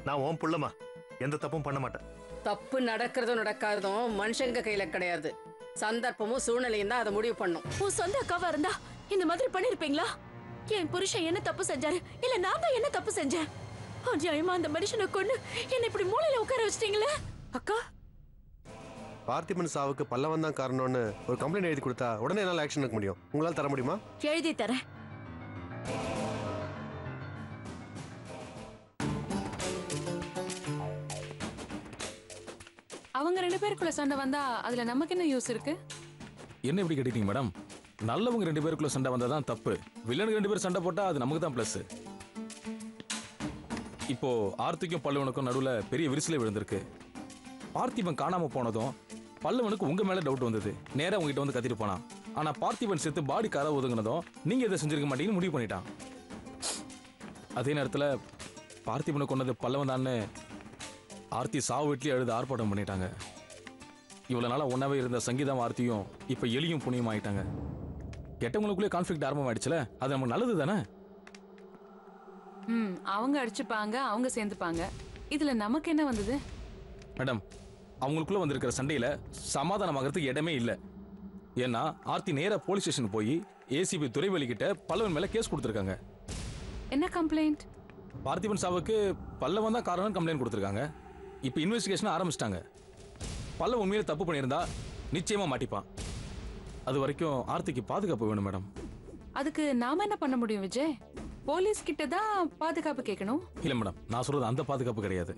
நான் உன் புள்ளமா எந்த தப்பும் பண்ண மாட்டேன். தப்பு நடக்கிறதும் நடக்காததும் மனுஷங்க கையில கிடையாது. சந்தர்ப்பமும் சூழ்நிலையும் தான் அதை முடிவு பண்ணும். உன் சொந்த அக்காவா இருந்தா இந்த மாதிரி பண்ணிருப்பீங்களா? என் புருஷன் என்ன தப்பு செஞ்சாரு, இல்ல நான் தான் என்ன தப்பு செஞ்சேன்? அநியாயமா அந்த மனுஷனை கொண்டு என்ன இப்படி மூலையில உட்கார வச்சிட்டீங்களே. அக்கா, பார்த்திபன் சாவுக்கு பல்லவன் தான் காரணம்னு ஒரு கம்ப்ளைண்ட் எழுதி கொடுத்தா உடனே என்னால ஆக்ஷன் எடுக்க முடியும். உங்களால தர முடியுமா? எழுதி தரேன். அவங்க 2 பேருக்குள்ள சண்டை வந்தா அதுல நமக்கு என்ன யூஸ் இருக்கு? என்ன இப்படி கேட்டீங்க மேடம்? நல்லவங்க 2 பேருக்குள்ள சண்டை வந்தா தான் தப்பு. வில்லனுக்கு 2 பேர் சண்டை போட்டா அது நமக்கு தான் பிளஸ். இப்போ ஆர்த்திக்கும் பல்லவனுக்கும் நடுவுல பெரிய விரிசலே விழுந்திருக்கு. பார்த்திபன் காணாம போனதும் பல்லவனுக்கு உங்க மேல டவுட் வந்தது. நேரா உங்ககிட்ட வந்து கத்திட்டு போனான். ஆனா பார்த்திபன் செத்து பாடி கார ஒதுங்கினதும் நீங்க இதை செஞ்சிருக்க மாட்டீங்கன்னு முடிவு பண்ணிட்டான். அதே நேரத்துல பார்த்திபனை கொண்டது பல்லவன் தான்னு ஆர்த்தி சாவு வீட்லயே எழுத ஆர்ப்பாட்டம் பண்ணிட்டாங்க. இவ்வளவு நாளா ஒன்னாவே இருந்த சங்கீதம் ஆர்த்தியும் இப்ப எலியும் புனியும் ஆயிட்டாங்க. கெட்டவங்களுக்குள்ளே கான்ஃபிளிக்ட் ஆரம்பமாயிடுச்சுல, அது நமக்கு நல்லது தானே? அவங்க அடிச்சுப்பாங்க, அவங்க சேர்ந்துப்பாங்க. இதுல நமக்கு என்ன வந்தது? மேடம், அவங்களுக்குள்ள வந்திருக்கிற சண்டையில சமாதானமாகறதுக்கு இடமே இல்லை. ஏன்னா ஆர்த்தி நேரா போலீஸ் ஸ்டேஷன் போய் ஏசிபி துரைவேலி கிட்ட பல்லவன் மேல கேஸ் கொடுத்திருக்காங்க. என்ன கம்ப்ளைண்ட்? பார்த்திபன் சாவுக்கு பல்லவன் தான் காரணம் கம்ப்ளைண்ட் கொடுத்திருக்காங்க. இப்ப இன்வெஸ்டிகேஷன் ஆரம்பிச்சிட்டாங்க. பல்லவன் உண்மையில தப்பு பண்ணியிருந்தா நிச்சயமா மாட்டிப்பான். அது வரைக்கும் ஆர்த்திக்கு பாதுகாப்பு வேணும் மேடம். அதுக்கு நாம என்ன பண்ண முடியும் விஜய்? போலீஸ் கிட்ட தான் பாதுகாப்பு கேட்கணும். இல்ல மேடம், நான் சொல்றது அந்த பாதுகாப்பு கிடையாது.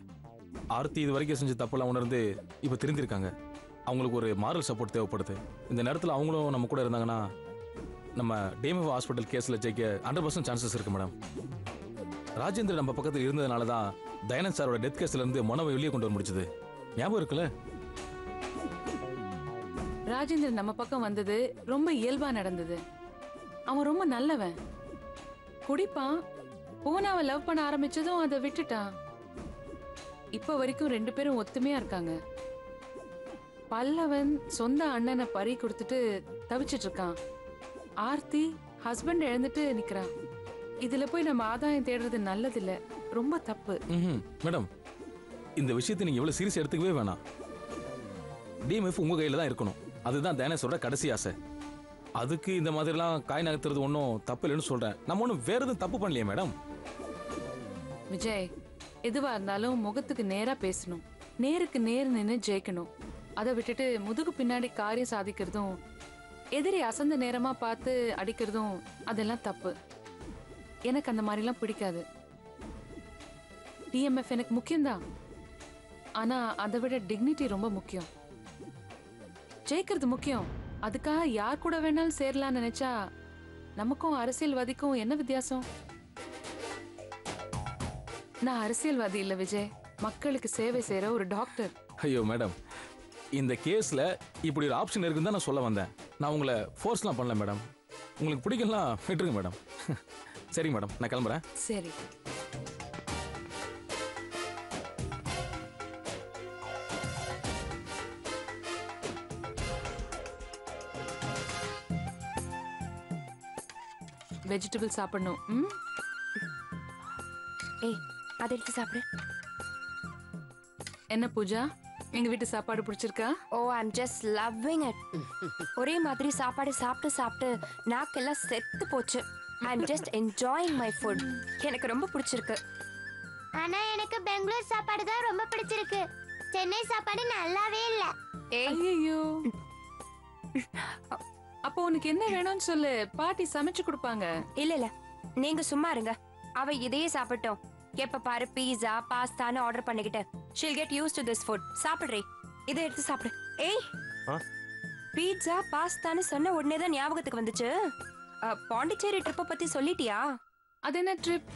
ஆர்த்தி இது வரைக்கும் செஞ்ச தப்பெல்லாம் உணர்ந்து இப்ப திருந்திருக்காங்க. அவங்களுக்கு ஒரு மாரல் சப்போர்ட் தேவைப்படுது. இந்த நேரத்தில் அவங்களும் நம்ம கூட இருந்தாங்கன்னா நம்ம டிஎம்எஃப் ஹாஸ்பிட்டல் கேஸ்ல ஜெயிக்க 100% சான்சஸ் இருக்கு மேடம். ராஜேந்திரன் நம்ம பக்கத்தில் இருந்ததுனால தான் தயானந்த் சாரோட டெத் கேஸ்ல இருந்து மனவை வெளியே கொண்டு வர முடிச்சது. ஞாபகம் இருக்குல்ல? ராஜேந்திரன் நம்ம பக்கம் வந்தது ரொம்ப இயல்பா நடந்தது. அவன் ரொம்ப நல்லவன். குடிப்பான். போனாவை லவ் பண்ண ஆரம்பிச்சதும் அதை விட்டுட்டான். இப்ப வரைக்கும் 2 பேரும் ஒத்துமையா இருக்காங்க. பல்லவன் சொந்த அண்ணனை பறி கொடுத்துட்டு தவிச்சிட்டு இருக்கான். ஆர்த்தி ஹஸ்பண்ட் இழந்துட்டு நிக்கிறான். இதுல போய் நம்ம ஆதாயம் தேடுறது நல்லதில்ல, ரொம்ப தப்பு. மேடம், இந்த விஷயத்தை நீங்க எவ்வளவு சீரியஸ் எடுத்துக்கவே வேணாம். டிஎம்எஃப் உங்க கையில தான் இருக்கணும். அதுதான் தயானேஷோட கடைசி ஆசை. அதுக்கு இந்த மாதிரிலாம் காய் நகர்த்துறது ஒன்றும் தப்பு இல்லைன்னு சொல்றேன். நம்ம ஒன்றும் வேற எதுவும் தப்பு பண்ணலையே மேடம். விஜய், எதுவா இருந்தாலும் முகத்துக்கு நேரா பேசணும். நேருக்கு நேர் நின்று ஜெயிக்கணும். அதை விட்டுட்டு முதுகு பின்னாடி காரியம் சாதிக்கிறதும் எதிரி அசந்த நேரமா பார்த்து அடிக்கிறதும் அதெல்லாம் தப்பு. எனக்கு அந்த மாதிரிலாம் பிடிக்காது. டிஎம்எஃப் எனக்கு முக்கியம்தான். ஆனா அதை விட டிக்னிட்டி ரொம்ப முக்கியம். ஜெயிக்கிறது முக்கியம். அதுக்காக யார் கூட வேணாலும் சேரலாம்னு நினைச்சா நமக்கும் அரசியல்வாதிக்கும் என்ன வித்தியாசம்? நான் அரசியல்வாதி இல்ல விஜய், மக்களுக்கு சேவை செய்யற ஒரு டாக்டர். ஐயோ மேடம், இந்த கேஸ்ல இப்படி ஒரு ஆப்ஷன் இருக்குன்னு தான் நான் சொல்ல வந்தேன். நான் உங்களை ஃபோர்ஸ்லாம் பண்ணல மேடம். உங்களுக்கு பிடிக்கலாம் விட்டுருங்க மேடம். சரி மேடம், நான் கிளம்புறேன். சரி. வெஜிடபிள் சாப்பிடணும். ஏய், அதை எடுத்து சாப்பிடு. என்ன பூஜா, எங்க வீட்டு சாப்பாடு பிடிச்சிருக்கா? ஓ, ஐம் ஜஸ்ட் லவ்விங் இட். ஒரே மாதிரி சாப்பாடு சாப்பிட்டு சாப்பிட்டு நாக்கெல்லாம் செத்து போச்சு. I'm just enjoying my foot. எனக்கு ரொம்ப பிடிச்சிருக்கு. ஆனா எனக்கு பெங்களூர் சாப்பாடு தான் ரொம்ப பிடிச்சிருக்கு. சென்னை சாப்பாடு நல்லாவே இல்ல. ஐயோ, அப்போ உனக்கு என்ன வேணும்னு சொல்லு, பாட்டி சமைச்சு கொடுப்பாங்க. இல்ல இல்ல, நீங்க சும்மா இருங்க. அவ இதையே சாப்பிட்டோம். எப்ப பாரு பீஸா பாஸ்தான்னு ஆர்டர் பண்ணிக்கிட்டு she'll get used to this food. சாப்பிடுறே, இதை எடுத்து சாப்பிடு. ஏய், பீட்சா பாஸ்தான்னு சொன்ன உடனே தான் ஞாபகத்துக்கு வந்துச்சு. பாண்டிச்சேரி ட்ரிப்பை பத்தி சொல்லிட்டியா? அது என்ன ட்ரிப்?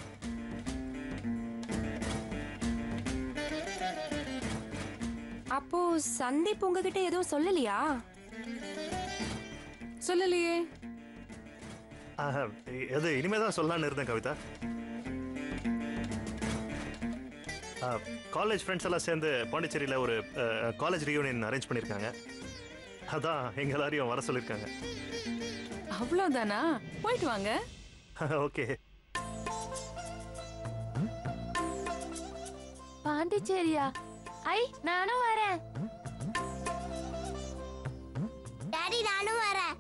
அப்போ சந்தீப் உங்ககிட்ட எதுவும் சொல்லலையா? சொல்லலையே. அது இனிமேதான் சொல்லலான்னு இருந்தேன் கவிதா. காலேஜ் ஃப்ரெண்ட்ஸ் எல்லாம் சேர்ந்து பாண்டிச்சேரியில் ஒரு காலேஜ் ரியூனியன் அரேஞ்ச் பண்ணியிருக்காங்க. அதான் எங்க எல்லாரையும் வர சொல்லியிருக்காங்க. அவ்வளவுதானா? போயிட்டு வாங்க. ஓகே. பாண்டிச்சேரியா? ஐ நானும் வரேன். டாடி நானும் வரேன்.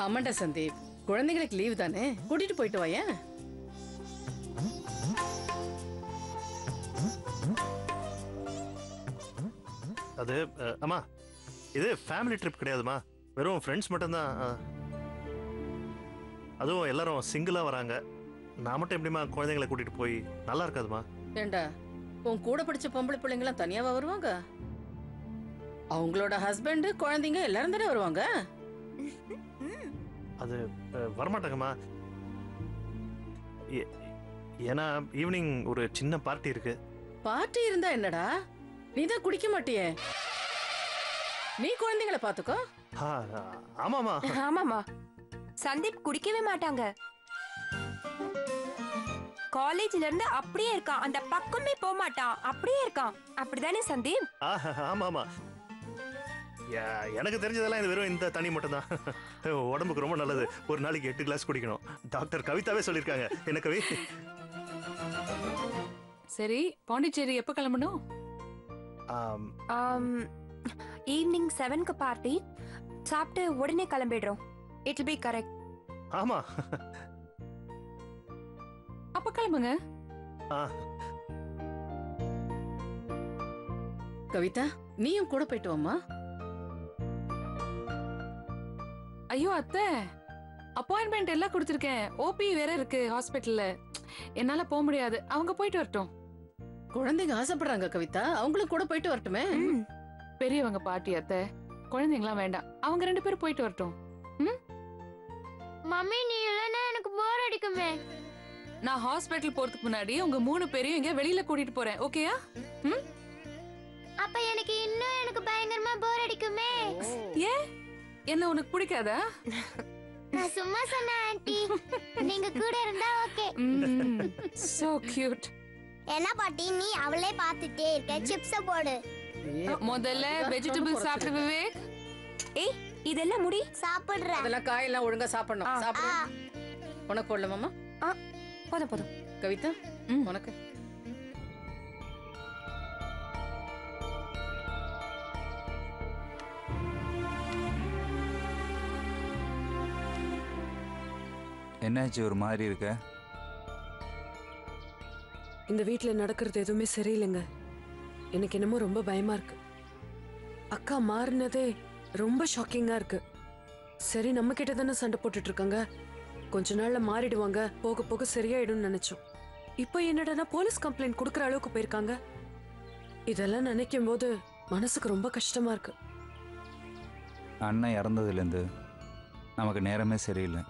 ஆமாண்டா சந்தீப், குழந்தைங்களுக்கு லீவு தானே, கூட்டிட்டு போயிட்டு வாயேன். அது அம்மா, இது ஃபேமிலி ட்ரிப் கிடையாதுமா, வெறும் ஃப்ரெண்ட்ஸ் மட்டும்தான். அதுவும் எல்லாரும் சிங்கிளா வராங்க. நான் மட்டும் எப்படிமா குழந்தைங்களை கூட்டிட்டு போய் நல்லா இருக்காதுமா. ஏண்டா, உன் கூட படிச்ச பொம்பளை பிள்ளைங்களாம் தனியாவா வருவாங்க? அவங்களோட ஹஸ்பண்ட் குழந்தைங்க எல்லாரும் தானே வருவாங்க. அது வரமாட்டாங்கம்மா. ஏன்னா ஈவினிங் ஒரு சின்ன பார்ட்டி இருக்கு. பார்ட்டி இருந்தா என்னடா, நீ தான் குடிக்க மாட்டியே, நீ குழந்தைங்களை பாத்துக்கோ. ஆமாமா ஆமாமா, சந்தீப் குடிக்கவே மாட்டாங்க. காலேஜ்ல இருந்து அப்படியே இருக்கான், அந்த பக்கமே போக மாட்டான், அப்படியே இருக்கான். அப்படிதானே சந்தீப்? ஆமாமா, எனக்கு தெரிஞ்சதெல்லாம் இது வெறும் இந்த தண்ணி மட்டும் தான். உடம்புக்கு ரொம்ப நல்லது. ஒரு நாளைக்கு 8 கிளாஸ் குடிக்கணும். டாக்டர் கவிதாவே சொல்லியிருக்காங்க. என்ன கவி? சரி, பாண்டிச்சேரி எப்ப கிளம்பணும்? ஈவினிங் 7க்கு பார்ட்டி. சாப்பிட்டு உடனே கிளம்பிடுறோம். It will be correct. ஆமா, அப்ப கிளம்புங்க. கவிதா, நீயும் கூட போயிட்டு வாமா. ஐயோ அத்தை, அப்பாயின்மெண்ட் எல்லாம் கொடுத்துருக்கேன். ஓபி வேற இருக்கு ஹாஸ்பிட்டல்ல, என்னால போக முடியாது. அவங்க போயிட்டு வரட்டும். குழந்தைங்க ஆசைப்படுறாங்க கவிதா, அவங்களும் கூட போயிட்டு வரட்டுமே. பெரியவங்க பாட்டி அத்தை, குழந்தைங்களாம் வேண்டாம். அவங்க 2 பேரும் போயிட்டு வரட்டும். மம்மி நீ இல்லனா எனக்கு போர் அடிக்குமே. நான் ஹாஸ்பிட்டல் போறதுக்கு முன்னாடி உங்க 3 பேரையும் இங்க வெளியில கூட்டிட்டு போறேன். ஓகேயா? அப்ப எனக்கு பயங்கரமா போர் அடிக்குமே. ஏன், என்ன உனக்கு பிடிக்காதா? நான் சும்மா சொன்னேன் ஆன்ட்டி, நீங்க கூட இருந்தா ஓகே. So cute. என்ன பாட்டி நீ அவளே பார்த்துட்டே இருக்க, சிப்ஸ் போடு. முதல்ல வெஜிடபிள் சாப்பிடு விவேக். ஏய், இதெல்லாம் முடி. சாப்பிடுறேன். அதெல்லாம் காயெல்லாம் ஒழுங்கா சாப்பிடணும். சாப்பிடு. உனக்கு போடலாமா? போதும் போதும். கவிதா, உனக்கு. என்னாச்சு, ஒரு மாதிரி இருக்க? இந்த வீட்ல நடக்கிறது எதுவுமே சரியில்லைங்க. எனக்கு என்னமோ ரொம்ப பயமா இருக்கு. அக்கா மாறினதே ரொம்ப ஷாக்கிங்கா இருக்கு. சரி, நம்ம கிட்ட தானே சண்டை போட்டுட்டு இருக்காங்க, கொஞ்ச நாள்ல மாறிடுவாங்க, போக போக சரியாயிடும்னு நினைச்சோம். இப்போ என்னடா போலீஸ் கம்ப்ளைண்ட் கொடுக்கற அளவுக்கு போயிருக்காங்க. இதெல்லாம் நினைக்கும் போது மனசுக்கு ரொம்ப கஷ்டமா இருக்கு. அண்ணன் இறந்ததுலேருந்து நமக்கு நேரமே சரியில்லை.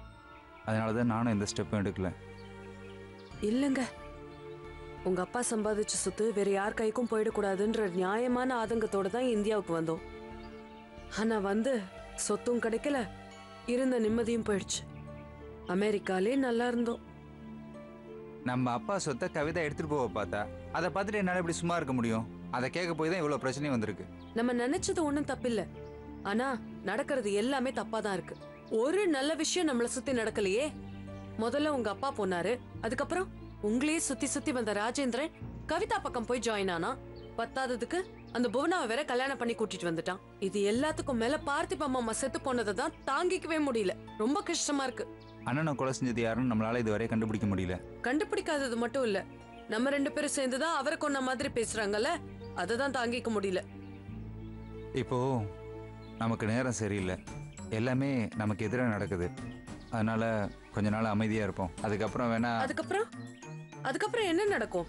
அதனாலதான் நானும் எந்த ஸ்டெப்பும் எடுக்கல. இல்லைங்க, உங்க அப்பா சம்பாதிச்ச சொத்து வேற யார் கைக்கும் போயிடக்கூடாதுன்ற நியாயமான ஆதங்கத்தோட தான் இந்தியாவுக்கு வந்தோம். ஆனா சொத்தும் கிடைக்கல, இருந்த நிம்மதியும் போயிடுச்சு. அமெரிக்காலே நல்லா இருந்தோம். நம்ம அப்பா சொத்தை கவிதா எடுத்துட்டு போக பார்த்தா, அதை பார்த்துட்டு என்னால இப்படி சும்மா இருக்க முடியும்? அதை கேட்க போய் தான் இவ்வளவு பிரச்சனையும் வந்திருக்கு. நம்ம நினைச்சது ஒண்ணும் தப்பில்ல, ஆனா நடக்கிறது எல்லாமே தப்பாதான் இருக்கு. ஒரு நல்ல விஷயம் நம்மள சுத்தி நடக்கலையே. முதல்ல உங்க அப்பா போனாரு, அதுக்கப்புறம் உங்களையே சுத்தி சுத்தி வந்த ராஜேந்திரன் கவிதா பக்கம் போய் ஜாயின் ஆனா, பத்தாததுக்கு அந்த புவனாவை வேற கல்யாணம் பண்ணி கூட்டிட்டு வந்துட்டான். இது எல்லாத்துக்கும் மேல பார்த்திப மாமா செத்து போனதை தான் தாங்கிக்கவே முடியல. ரொம்ப கஷ்டமா இருக்கு. அண்ணனை கொலை செஞ்சது யாருன்னு நம்மளால இதுவரை கண்டுபிடிக்க முடியல. கண்டுபிடிக்காதது மட்டும் இல்ல, நம்ம 2 பேரும் சேர்ந்துதான் அவரை கொன்ன மாதிரி பேசுறாங்கல்ல, அததான் தாங்கிக்க முடியல. இப்போ நமக்கு நேரம் சரியில்லை, எல்லாமே நமக்கு எதிராக நடக்குது. அதனால கொஞ்ச நாள் அமைதியா இருப்போம். அதுக்கப்புறம் வேணா. அதுக்கப்புறம் என்ன நடக்கும்?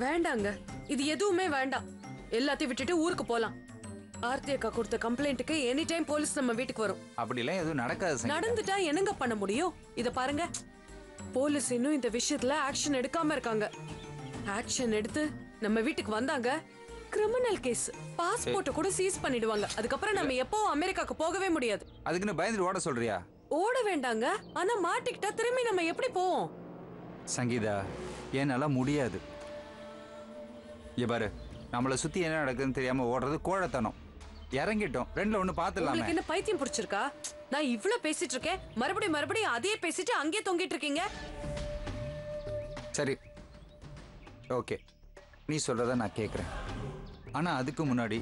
வேண்டாங்க, இது எதுவுமே வேண்டாம். எல்லாத்தையும் விட்டுட்டு ஊருக்கு போலாம். ஆர்த்தி அக்கா கொடுத்த கம்ப்ளைண்ட்டுக்கு எனி டைம் போலீஸ் நம்ம வீட்டுக்கு வரும். அப்படிலாம் எதுவும் நடக்காது. நடந்துட்டா என்னங்க பண்ண முடியும்? இத பாருங்க, போலீஸ் இன்னும் இந்த விஷயத்துல ஆக்ஷன் எடுக்காம இருக்காங்க. ஆக்ஷன் எடுத்து நம்ம வீட்டுக்கு வந்தாங்க, கிரிமினல் கேஸ், பாஸ்போர்ட் கூட சீஸ் பண்ணிடுவாங்க. அதுக்கப்புறம் நம்ம எப்போ அமெரிக்காக்கு போகவே முடியாது. அதுக்குன்னு பயந்துட்டு ஓட சொல்றியா? ஓட வேண்டாங்க. ஆனா மாட்டிக்கிட்டா திரும்பி நம்ம எப்படி போவோம்? சங்கீதா, என்னால முடியாது. பாரு, நம்மளை சுத்தி என்ன நடக்குதுன்னு தெரியாம ஓடுறது கோழத்தனம். இறங்கிட்டோம், ரெண்டுல ஒண்ணு பாத்துடலாமே. உங்களுக்கு என்ன பைத்தியம் பிடிச்சிருக்கா? நான் இவ்ளோ பேசிட்டு இருக்கேன், மறுபடியும் அதே பேசிட்டு அங்கேயே தொங்கிட்டு இருக்கீங்க. சரி, ஓகே, நீ சொல்றத நான் கேட்குறேன். ஆனா அதுக்கு முன்னாடி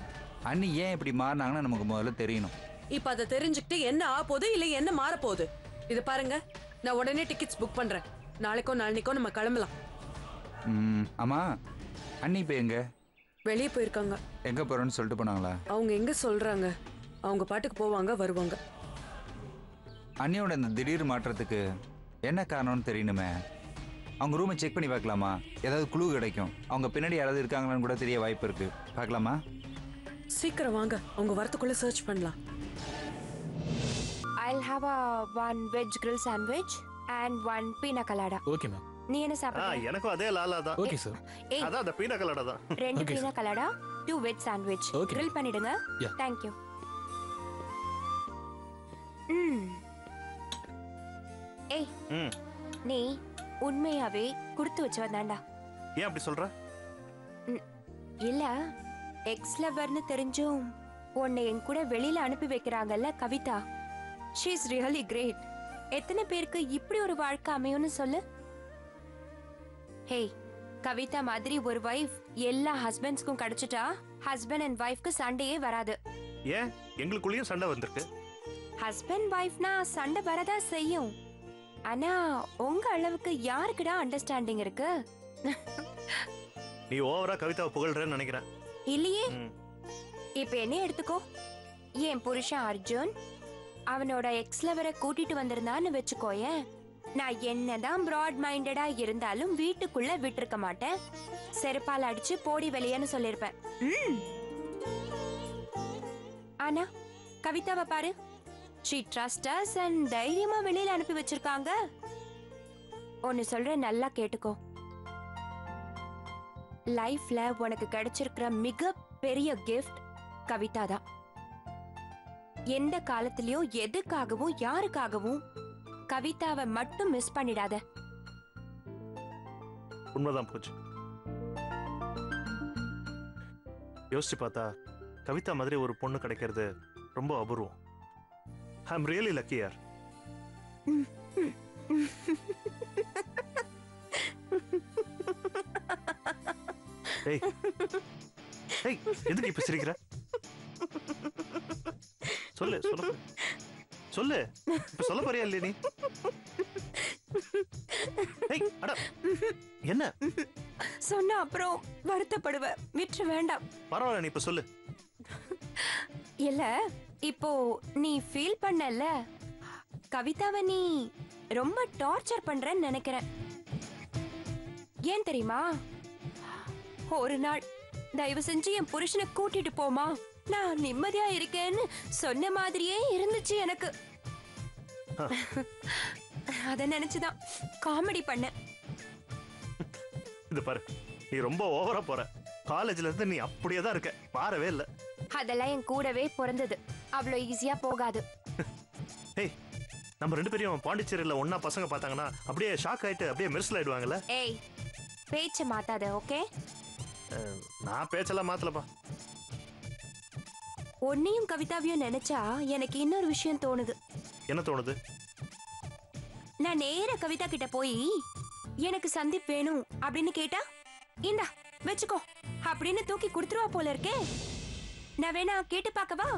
அண்ணி ஏன் இப்படி மாறினாங்கன்னு நமக்கு முதல்ல தெரியணும். இப்ப அதை தெரிஞ்சுக்கிட்டு என்ன ஆ போகுது இல்ல என்ன மாற போகுது? இது பாருங்க, நான் உடனே டிக்கெட்ஸ் புக் பண்றேன். நாளைக்கோ நாளைக்கோ நம்ம கிளம்பலாம். ஆமா, அண்ணி இப்போ எங்க? வெளியே போயிருக்காங்க. எங்க போறோன்னு சொல்லிட்டு போனாங்களா? அவங்க எங்க சொல்றாங்க, அவங்க பாட்டுக்கு போவாங்க வருவாங்க. அண்ணியோட இந்த திடீர் மாற்றத்துக்கு என்ன காரணம்னு தெரியணுமே. அவங்க ரூமை செக் பண்ணி பார்க்கலாமா? ஏதாவது குழு கிடைக்கும். அவங்க பின்னாடி யாராவது இருக்காங்களான்னு கூட தெரிய வாய்ப்பு இருக்கு. பார்க்கலாமா? சீக்கிரம் வாங்க, அவங்க வரத்துக்குள்ள சர்ச் பண்ணலாம். I'll have a one veg grill sandwich and one pina colada. Okay ma'am. நீ என்ன சாப்பிடுற? எனக்கும் அதே லாலா தான். Okay sir. அதான் அந்த பீனா கலடா தான். 2 pina colada, 2 veg sandwich. grill பண்ணிடுங்க. Thank you. ஏய், நீ உண்மையாவே கொடுத்து வச்சவதாண்டா. ஏன் அப்படி சொல்ற? இல்ல, எக்ஸ் லவர்னு தெரிஞ்சும் உன்னை என் கூட வெளியில அனுப்பி வைக்கிறாங்கல்ல Kavitha. she is really great. எத்தனை பேருக்கு இப்படி ஒரு வாழ்க்கை அமையும்னு சொல்லு. ஹே, கவிதா மாதிரி ஒரு வைஃப் எல்லா ஹஸ்பண்ட்ஸ்க்கும் கிடைச்சிட்டா ஹஸ்பண்ட் அண்ட் வைஃப்க்கு சண்டையே வராது. ஏன் எங்களுக்குள்ளேயும் சண்டை வந்திருக்கு. ஹஸ்பண்ட் வைஃப்னா சண்டை வரதா செய்யும். ஆனா உங்க அளவுக்கு யாருக்குடா அண்டர்ஸ்டாண்டிங் இருக்கு? நீ ஓவரா கவிதாவை புகழ்றேன்னு நினைக்கிறேன். இல்லையே. இப்ப என்ன எடுத்துக்கோ, என் புருஷன் அர்ஜுன் அவனோட எக்ஸ் லவரை கூட்டிட்டு வந்திருந்தான்னு வச்சுக்கோயேன், நான் என்னதான் பிராட் மைண்டடா இருந்தாலும் வீட்டுக்குள்ள விட்டுருக்க மாட்டேன். செருப்பால் அடிச்சு போடி வெளியேன்னு சொல்லிருப்பேன். ஆனா கவிதாவை பாரு, she trusts us and தைரியமா வெளியில அனுப்பி வச்சிருக்காங்க. ஒன்னு சொல்றேன், நல்லா கேட்டுக்கோ. லைஃப்ல உனக்கு கிடைச்சிருக்கிற மிக பெரிய கிஃப்ட் கவிதா தான். எந்த காலத்திலயும் எதுக்காகவும் யாருக்காகவும் கவிதாவை மட்டும் மிஸ் பண்ணிடாத. உண்மைதான் பூஜ். யோசிச்சு பார்த்தா கவிதா மாதிரி ஒரு பொண்ணு கிடைக்கிறது ரொம்ப அபூர்வம். ஐ அம் ரியலி லக்கி யார். ஏய் ஏய், எதுக்கு இப்ப சிரிக்கிற? சொல்லு சொல்லு சொல்லு, இப்ப சொல்ல போறியா இல்லையா நீ? ஏய் அட, என்ன சொன்ன அப்புறம் வருத்தப்படுவ, விட்டு வேண்டாம். பரவாயில்ல, நீ இப்ப சொல்லு. இல்ல, இப்போ நீ ஃபீல் பண்ணல கவிதாவை நீ ரொம்ப டார்ச்சர் பண்றன்னு நினைக்கிறேன். ஏன் தெரியுமா? ஒரு நாள் தயவு செஞ்சு என் புருஷனை கூட்டிட்டு போமா, நான் நிம்மதியா இருக்கேன்னு சொன்ன மாதிரியே இருந்துச்சு எனக்கு. அத நினைச்சுதான் காமெடி பண்ண. இது பாரு, நீ ரொம்ப ஓவரா போற. காலேஜ்ல இருந்து நீ அப்படியே தான் இருக்க, மாறவே இல்ல. அதெல்லாம் என் கூடவே பிறந்தது, அவ்வளவு ஈஸியா போகாது. ஏய், நம்ம ரெண்டு பேரும் பாண்டிச்சேரியில ஒன்னா பசங்க பார்த்தாங்கன்னா அப்படியே ஷாக் ஆயிட்டு அப்படியே மெர்சல் ஆயிடுவாங்கல்ல. ஏய், பேச்ச மாத்தாத, ஓகே? நான் பேச்செல்லாம் மாத்தலப்பா. உன்னையும் கவிதாவையும் நினைச்சா எனக்கு இன்னொரு விஷயம் தோணுது. என்ன தோணுது? நான் நேர கவிதா கிட்ட போய் எனக்கு சந்தீப் வேணும் அப்படின்னு கேட்டா, இந்தா வச்சுக்கோ அப்படின்னு தூக்கி கொடுத்துருவா போல இருக்கே. நான் வேணா கேட்டு பார்க்கவா?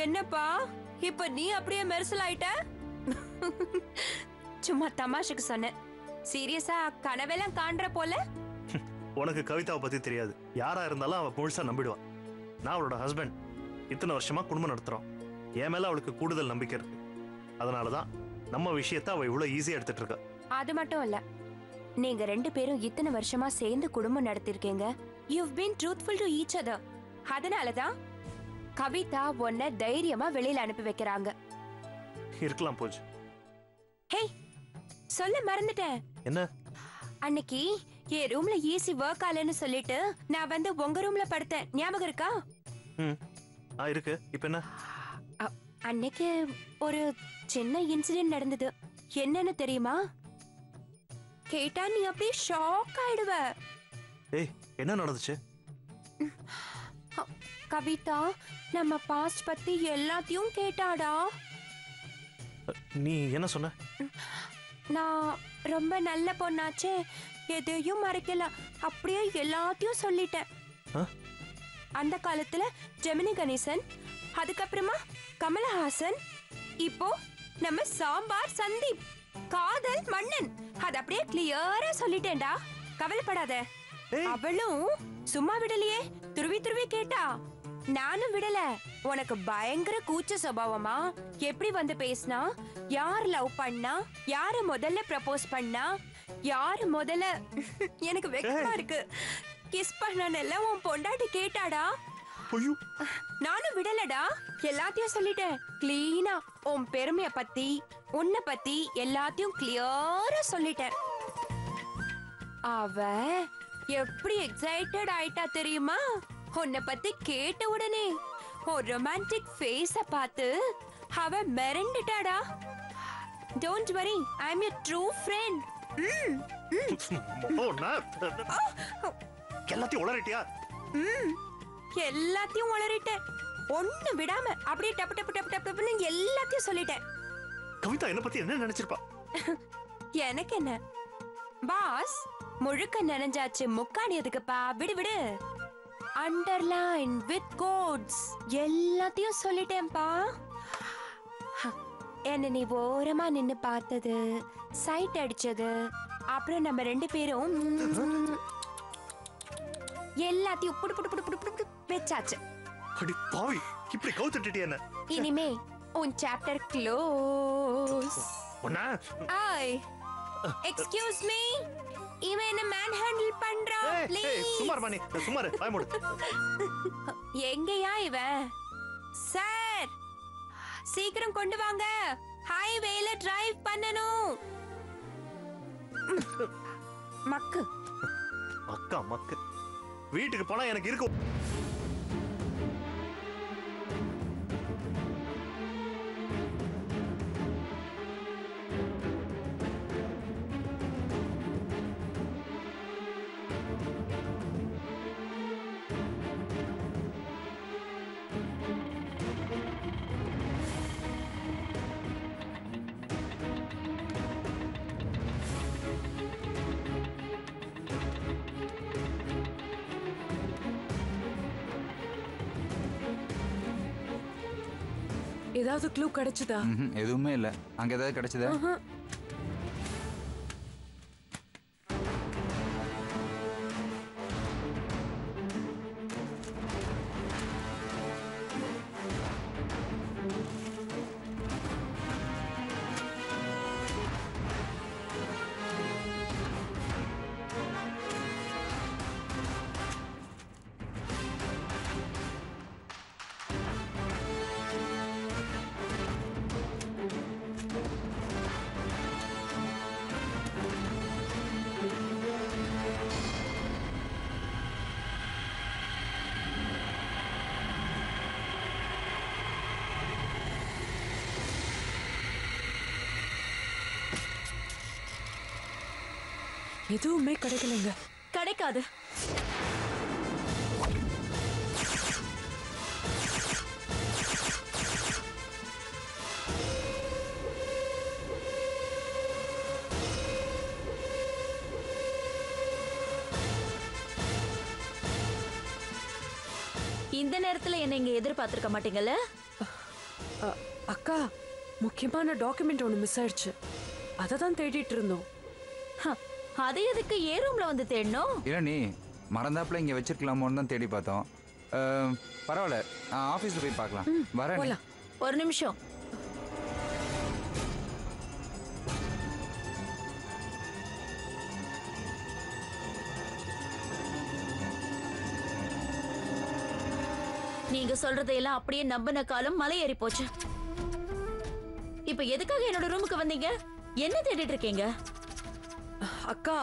என்னப்பா இப்ப நீ அப்படியே மெர்சல் ஆயிட்ட? சும்மா தமாஷுக்கு சொன்னேன். சீரியஸா கனவெல்லாம் காண்ற போல. உனக்கு கவிதாவை பத்தி தெரியாது. யாரா இருந்தாலும் அவ முழுசா நம்பிடுவான். நான் அவளோட ஹஸ்பண்ட். இத்தனை வருஷமா குடும்பம் நடத்துறோம். என் மேல அவளுக்கு கூடுதல் நம்பிக்கை இருக்கு. அதனாலதான் நம்ம விஷயத்த அவ இவ்வளவு ஈஸியா எடுத்துட்டு இருக்கா. அது மட்டும் இல்ல, நீங்க ரெண்டு பேரும் இத்தனை வருஷமா சேர்ந்து குடும்பம் நடத்திருக்கீங்க. You've been truthful to each other. அதனாலதான் கவிதா உன்னை தைரியமா வெளியில அனுப்பி வைக்கிறாங்க. இருக்கலாம் பூஜ். ஹே, சொல்ல மறந்துட்டேன். என்ன? அன்னைக்கு என் ரூம்ல ஏசி ஒர்க் ஆகலன்னு சொல்லிட்டு நான் வந்து உங்க ரூம்ல படுத்தேன். ஞாபகம் இருக்கா? இருக்கு. இப்ப என்ன? அன்னைக்கு ஒரு சின்ன இன்சிடென்ட் நடந்தது. என்னன்னு தெரியுமா? கேட்டா நீ அப்படியே ஷாக் ஆயிடுவ. ஏய், என்ன நடந்துச்சு? கவிதா நம்ம பாஸ்ட் பத்தி எல்லாத்தையும் கேட்டாடா. நீ என்ன சொன்ன? நான் ரொம்ப நல்ல பொண்ணாச்சே, எதையும் மறைக்கல, அப்படியே எல்லாத்தையும் சொல்லிட்டேன். அந்த காலத்துல ஜெமினி கணேசன், அதுக்கப்புறமா கமலஹாசன், இப்போ நம்ம சாம்பார் சந்தீப், காதல் மன்னன், அது அப்படியே கிளியரா சொல்லிட்டேன்டா. கவலைப்படாத. அவளும் சும்மா விடலையே, துருவி துருவி கேட்டா. நானும் விடல. உனக்கு பயங்கர கூச்ச சுபாவமா, எப்படி வந்து பேசினா, யார் லவ் பண்ணா, யாரு முதல்ல ப்ரப்போஸ் பண்ணா, யாரு முதல்ல எனக்கு வெக்கமா இருக்கு கிஸ் பண்ணனல்ல உன் பொண்டாட்டி கேட்டாடா. நானும் விடலடா, எல்லாத்தையும் சொல்லிட்டேன் கிளீனா. உன் பெருமைய பத்தி, உன்னை பத்தி எல்லாத்தையும் கிளியரா சொல்லிட்டேன். அவ எப்படி எக்ஸைட்டட் ஆயிட்டா தெரியுமா? உன்னை பத்தி கேட்ட உடனே ஒரு ரொமான்டிக் ஃபேஸ பார்த்து அவ மிரண்டுட்டாடா. Don't worry, I am your true friend. எல்லாத்தையும் உளறிட்டியா? எல்லாத்தையும் உளறிட்டேன், ஒண்ணு விடாம அப்படியே டப்பு டப்பு டப்பு டப்புன்னு எல்லாத்தையும் சொல்லிட்டேன். கவிதா என்ன பத்தி என்ன நினைச்சிருப்பா? எனக்கு என்ன பாஸ், முழுக்க நனைஞ்சாச்சு, முக்காடியதுக்குப்பா, விடு விடு. அண்டர்லைன் வித் கோட்ஸ் எல்லாத்தையும் சொல்லிட்டேன்பா. என்ன நீ ஓரமா நின்னு பார்த்தது, சைட் அடிச்சது, அப்புறம் நம்ம ரெண்டு பேரும் எல்லாத்தையும் புடு புடு புடு புடு புடு வெச்சாச்சு. அடி பாவி, இப்படி கவுத்துட்டியே என்ன? இனிமே உன் சாப்டர் க்ளோஸ். ஐ எக்ஸ்கியூஸ் மீ, இவன் என்ன மேன் ஹேண்டில் பண்றான்? ப்ளீஸ் சுமார் பண்ணி, சுமார் வாய் மூடு. எங்கயா இவன்? சார் சீக்கிரம் கொண்டு வாங்க, ஹைவேல டிரைவ் பண்ணனும். மக்கு அக்கா மக்கு. வீட்டுக்கு போனா எனக்கு இருக்கும். ஏதாவது க்ளூ கிடைச்சதா? எதுவுமே இல்ல. அங்க ஏதாவது கிடைச்சதா? எதுவுமே கிடைக்கலங்க. கிடைக்காது. இந்த நேரத்துல என்ன இங்க எதிர்பார்த்திருக்க மாட்டீங்கல்ல? அக்கா, முக்கியமான டாக்குமெண்ட் ஒன்று மிஸ் ஆயிடுச்சு. அதை தான் தேடிட்டு இருந்தோம். அது எதுக்கு ஏ ரூம்ல வந்து தேடணும்? இல்ல, நீ மறந்தாப்புல இங்க வச்சிருக்கலாமோன்னு தான் தேடி பார்த்தோம். பரவாயில்ல, நான் ஆபீஸ்ல போய் பார்க்கலாம். வரேன். ஒரு நிமிஷம். நீங்க சொல்றதையெல்லாம் அப்படியே நம்பின காலம் மலை ஏறி போச்சு. இப்ப எதுக்காக என்னோட ரூமுக்கு வந்தீங்க? என்ன தேடிட்டு இருக்கீங்க? அக்கா,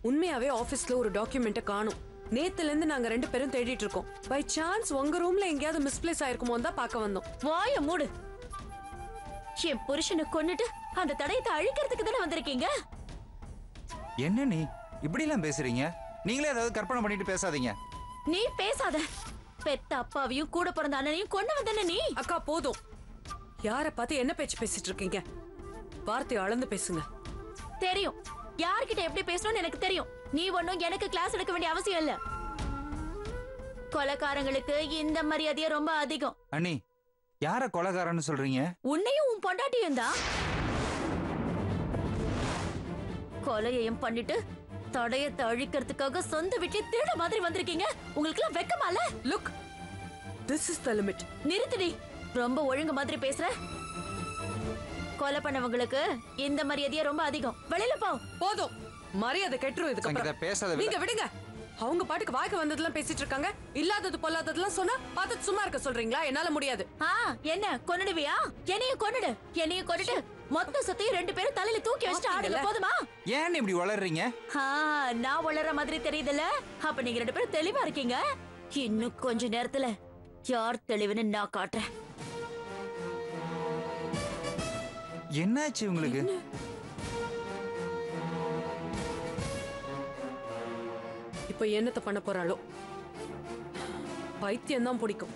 உண்மையாவே ஆபீஸ்ல ஒரு டாக்குமெண்ட்டை காணும். நேத்துல இருந்து நாங்க 2 பேரும் தேடிட்டு இருக்கோம். பை சான்ஸ் உங்க ரூம்ல எங்கேயாவது மிஸ்பிளேஸ் ஆயிருக்குமோ தான் பார்க்க வந்தோம். வாய மூடு. என் புருஷனை கொன்னுட்டு அந்த தடயத்தை அழிக்கிறதுக்கு தானே வந்திருக்கீங்க. என்ன நீ இப்படி எல்லாம் பேசுறீங்க? நீங்களே ஏதாவது கற்பனை பண்ணிட்டு பேசாதீங்க. நீ பேசாத. பெத்த அப்பாவையும் கூட பிறந்த அண்ணனையும் கொண்டு வந்தன நீ. அக்கா போதும். யார பார்த்து என்ன பேச்சு பேசிட்டு இருக்கீங்க? வார்த்தையை அளந்து பேசுங்க. தெரியும் யார்கிட்ட எப்படி பேசணும்னு எனக்கு தெரியும். நீ ஒன்னும் எனக்கு கிளாஸ் எடுக்க வேண்டிய அவசியம் இல்ல. கொலைக்காரங்களுக்கு இந்த மரியாதையே ரொம்ப அதிகம். அண்ணி யார கொலைகாரன்னு சொல்றீங்க? உன்னையும் உன் பொண்டாட்டியும் தான். கொலையையும் பண்ணிட்டு தடயத்தை அழிக்கிறதுக்காக சொந்த வீட்டில் திருட மாதிரி வந்திருக்கீங்க. உங்களுக்கு எல்லாம் வெக்கமால? Look, this is the limit. நிறுத்துடி. ரொம்ப ஒழுங்கு மாதிரி பேசுற. கொலை பண்ணவங்களுக்கு இந்த மரியாதையே ரொம்ப அதிகம். வெளியில போ. போதும், மரியாதை கெட்டுரும். இதுக்கு அப்புறம் பேசாத. நீங்க விடுங்க. அவங்க பாட்டுக்கு வாய்க்கு வந்ததெல்லாம் பேசிட்டு இருக்காங்க. இல்லாதது பொல்லாததெல்லாம் சொன்னா பார்த்து சும்மா இருக்க சொல்றீங்களா? என்னால முடியாது. என்ன கொன்னுடுவியா? என்னையும் கொன்னுடு. என்னையும் கொன்னுட்டு மொத்த சொத்தையும் 2 பேரும் தலையில தூக்கி வச்சுட்டு ஆடுங்க. போதுமா? ஏன் இப்படி வளர்றீங்க? நான் வளர்ற மாதிரி தெரியுதுல்ல? அப்ப நீங்க 2 பேரும் தெளிவா இருக்கீங்க. இன்னும் கொஞ்ச நேரத்துல யார் தெளிவுன்னு நான் காட்டுறேன். என்னாச்சு உங்களுக்கு? இப்ப என்னத்த பண்ண போறாளோ? பைத்தியம் தான் பிடிக்கும்.